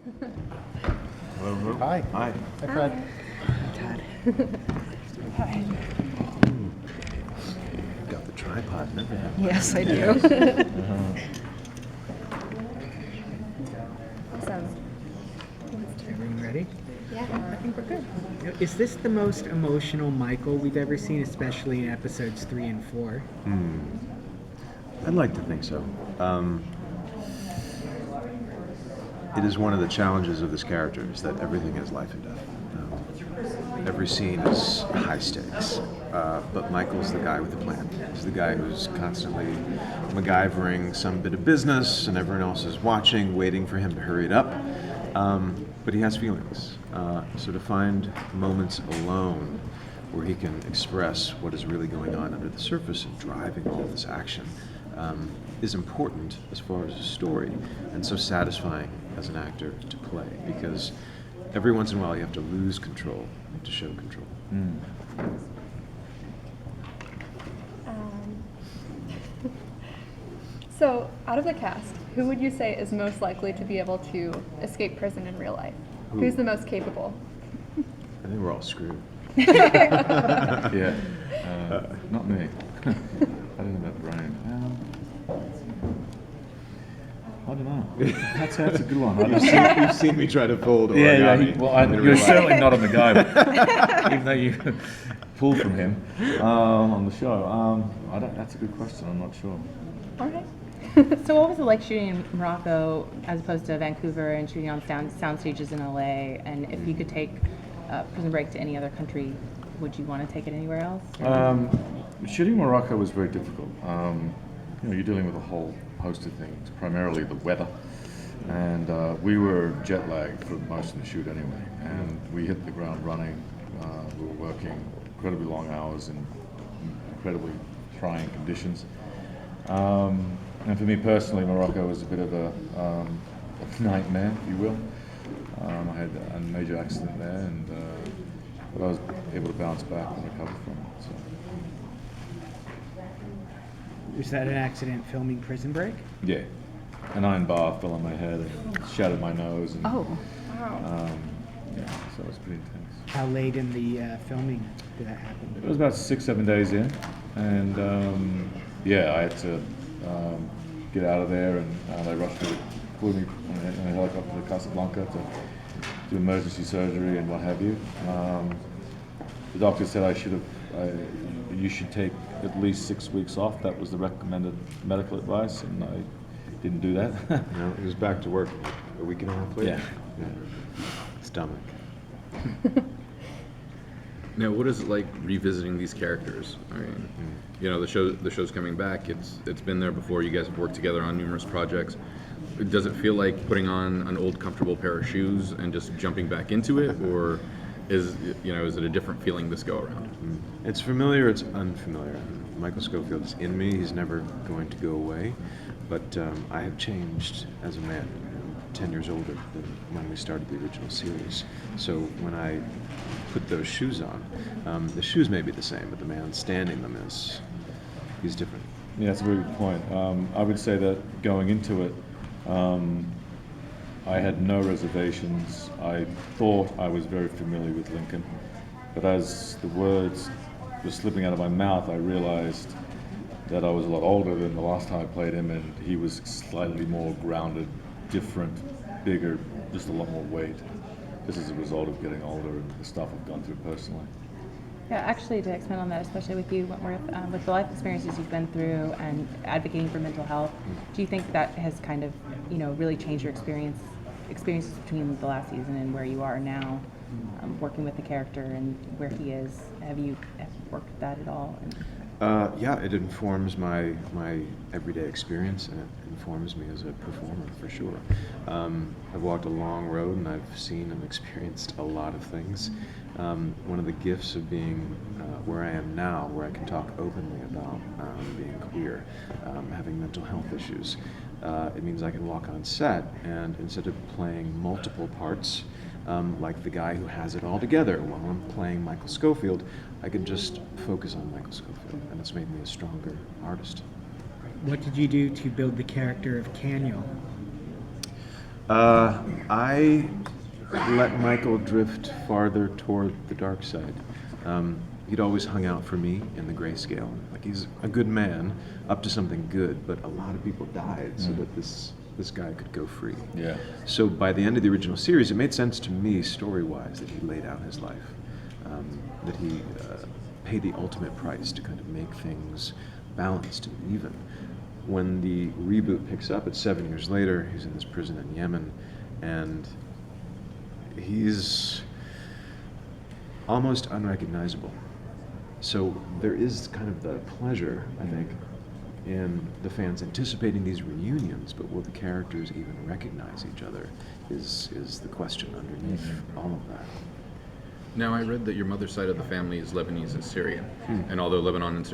Hello. Hi. Hi. Hi, Fred. Todd. Hi. Got the tripod and everything. Yes, I do. Awesome. Everyone ready? Yeah, I think we're good. Is this the most emotional Michael we've ever seen, especially in episodes 3 and 4? I'd like to think so. It is one of the challenges of this character is that everything has life and death. Every scene is high stakes, but Michael's the guy with the plan. He's the guy who's constantly MacGyvering some bit of business, and everyone else is watching, waiting for him to hurry it up. But he has feelings. So to find moments alone where he can express what is really going on under the surface and driving all this action is important as far as the story, and so satisfying as an actor to play, because every once in a while you have to lose control to show control. So, out of the cast, who would you say is most likely to be able to escape prison in real life? Who's the most capable? I think we're all screwed. Yeah, not me. I don't know about Brian. I don't know. That's a good one. I don't know. You've seen me try to fold Yeah, origami. you're certainly not a MacGyver, even though you pulled from him on the show. That's a good question. I'm not sure. All right. So what was it like shooting in Morocco as opposed to Vancouver and shooting on sound stages in LA? And if you could take Prison Break to any other country, would you want to take it anywhere else? Shooting Morocco was very difficult. You're dealing with a whole host of things, primarily the weather. And we were jet lagged for most of the shoot anyway. And we hit the ground running. We were working incredibly long hours in incredibly trying conditions. And for me personally, Morocco was a bit of a nightmare, if you will. I had a major accident there, and but I was able to bounce back and recover from it. So. Was that an accident filming Prison Break? Yeah, an iron bar fell on my head and shattered my nose. And, Oh. Wow. yeah, so it was pretty intense. How late in the filming did that happen? It was about 6-7 days in, and I had to get out of there, and they rushed me, flew me in a helicopter to Casablanca to do emergency surgery and what have you. The doctor said you should take at least 6 weeks off. That was the recommended medical advice, and I didn't do that. No, he was back to work a week and a half later. Yeah. Stomach. Now, what is it like revisiting these characters? I mean, the show's coming back. It's been there before. You guys have worked together on numerous projects. Does it feel like putting on an old comfortable pair of shoes and just jumping back into it, or is it a different feeling this go around? It's familiar, it's unfamiliar. Michael Scofield is in me. He's never going to go away. But I have changed as a man. I'm 10 years older than when we started the original series. So when I put those shoes on, the shoes may be the same, but the man standing them he's different. Yeah, that's a very good point. I would say that going into it, I had no reservations. I thought I was very familiar with Lincoln, but as the words were slipping out of my mouth, I realized that I was a lot older than the last time I played him, and he was slightly more grounded, different, bigger, just a lot more weight. This is a result of getting older and the stuff I've gone through personally. Yeah, actually, to expand on that, especially with you, Wentworth, with the life experiences you've been through and advocating for mental health, do you think that has kind of, really changed your experiences between the last season and where you are now, working with the character and where he is? Have you worked with that at all? Yeah, it informs my everyday experience, and it informs me as a performer for sure. I've walked a long road, and I've seen and experienced a lot of things. One of the gifts of being where I am now, where I can talk openly about being queer, having mental health issues, it means I can walk on set, and instead of playing multiple parts, like the guy who has it all together while I'm playing Michael Scofield, I can just focus on Michael Scofield, and it's made me a stronger artist. What did you do to build the character of Caniel? I let Michael drift farther toward the dark side. He'd always hung out for me in the grayscale. Like, he's a good man, up to something good, but a lot of people died so that this guy could go free. Yeah. So by the end of the original series, it made sense to me, story-wise, that he laid out his life, that he paid the ultimate price to kind of make things balanced and even. When the reboot picks up, it's 7 years later, he's in this prison in Yemen, and he's almost unrecognizable. So there is kind of the pleasure, I think, in the fans anticipating these reunions, but will the characters even recognize each other is the question underneath all of that. Now, I read that your mother's side of the family is Lebanese and Syrian, and although Lebanon and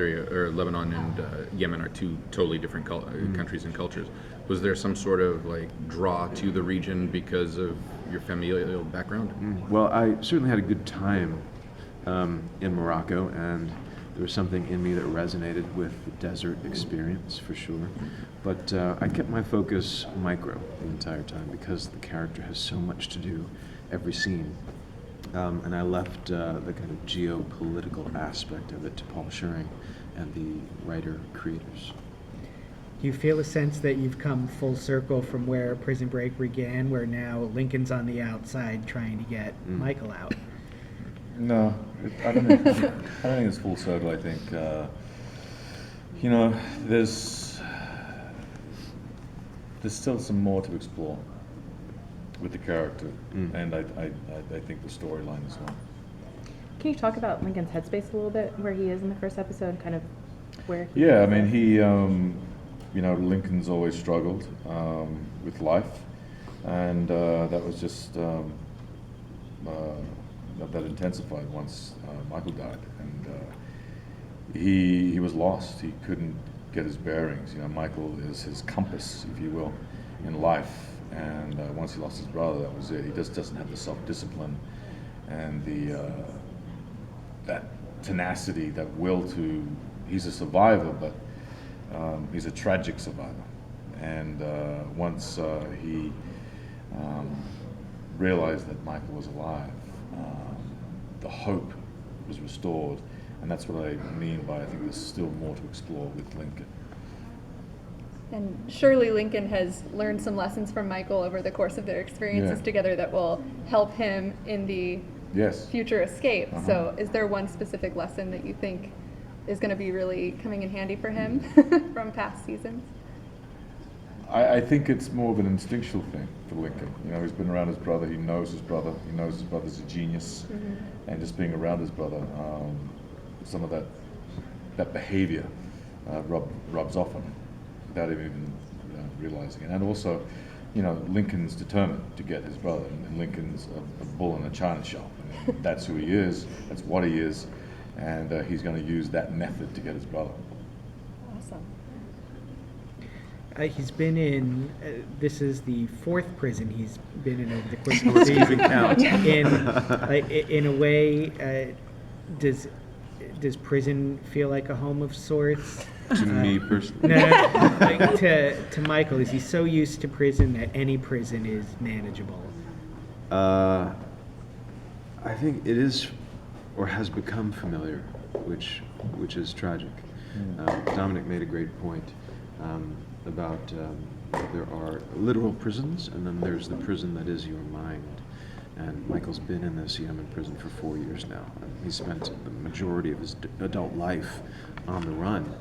Yemen are two totally different countries and cultures, was there some sort of like draw to the region because of your familial background? Well, I certainly had a good time in Morocco, and there was something in me that resonated with the desert experience for sure. But I kept my focus micro the entire time because the character has so much to do every scene. And I left the kind of geopolitical aspect of it to Paul Schering and the writer-creators. Do you feel a sense that you've come full circle from where Prison Break began, where now Lincoln's on the outside trying to get Michael out? No, I don't think it's full circle. I think there's still some more to explore with the character, and I think the storyline as well. Can you talk about Lincoln's headspace a little bit, where he is in the first episode, kind of where he Yeah, I mean, he, Lincoln's always struggled with life, and that was just that intensified once Michael died, and he was lost. He couldn't get his bearings. Michael is his compass, if you will, in life. And once he lost his brother, that was it. He just doesn't have the self-discipline and that tenacity, that will to. He's a survivor, but he's a tragic survivor. And once he realized that Michael was alive, the hope was restored, and that's what I mean by I think there's still more to explore with Lincoln. And surely Lincoln has learned some lessons from Michael over the course of their experiences together that will help him in the future escape. So is there one specific lesson that you think is going to be really coming in handy for him from past seasons? I think it's more of an instinctual thing for Lincoln. He's been around his brother, he knows his brother, he knows his brother's a genius, and just being around his brother, some of that behavior rubs off on him without him even realizing it. And also, Lincoln's determined to get his brother, and Lincoln's a bull in a china shop. I mean, that's who he is, that's what he is, and he's going to use that method to get his brother. Awesome. He's been in, this is the 4th prison he's been in over the course of the season. In a way, does prison feel like a home of sorts? To me personally. Like to Michael, is he so used to prison that any prison is manageable? I think it is, or has become familiar, which is tragic. Dominic made a great point about there are literal prisons, and then there's the prison that is your mind. And Michael's been in this Yemen prison for 4 years now. He spent the majority of his adult life on the run.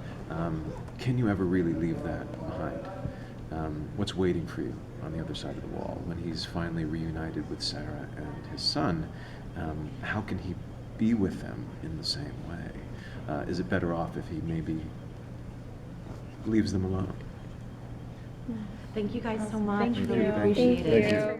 Can you ever really leave that behind? What's waiting for you on the other side of the wall when he's finally reunited with Sarah and his son? How can he be with them in the same way? Is it better off if he maybe leaves them alone? Thank you guys so much. Thank Really you. appreciate Thank it. you.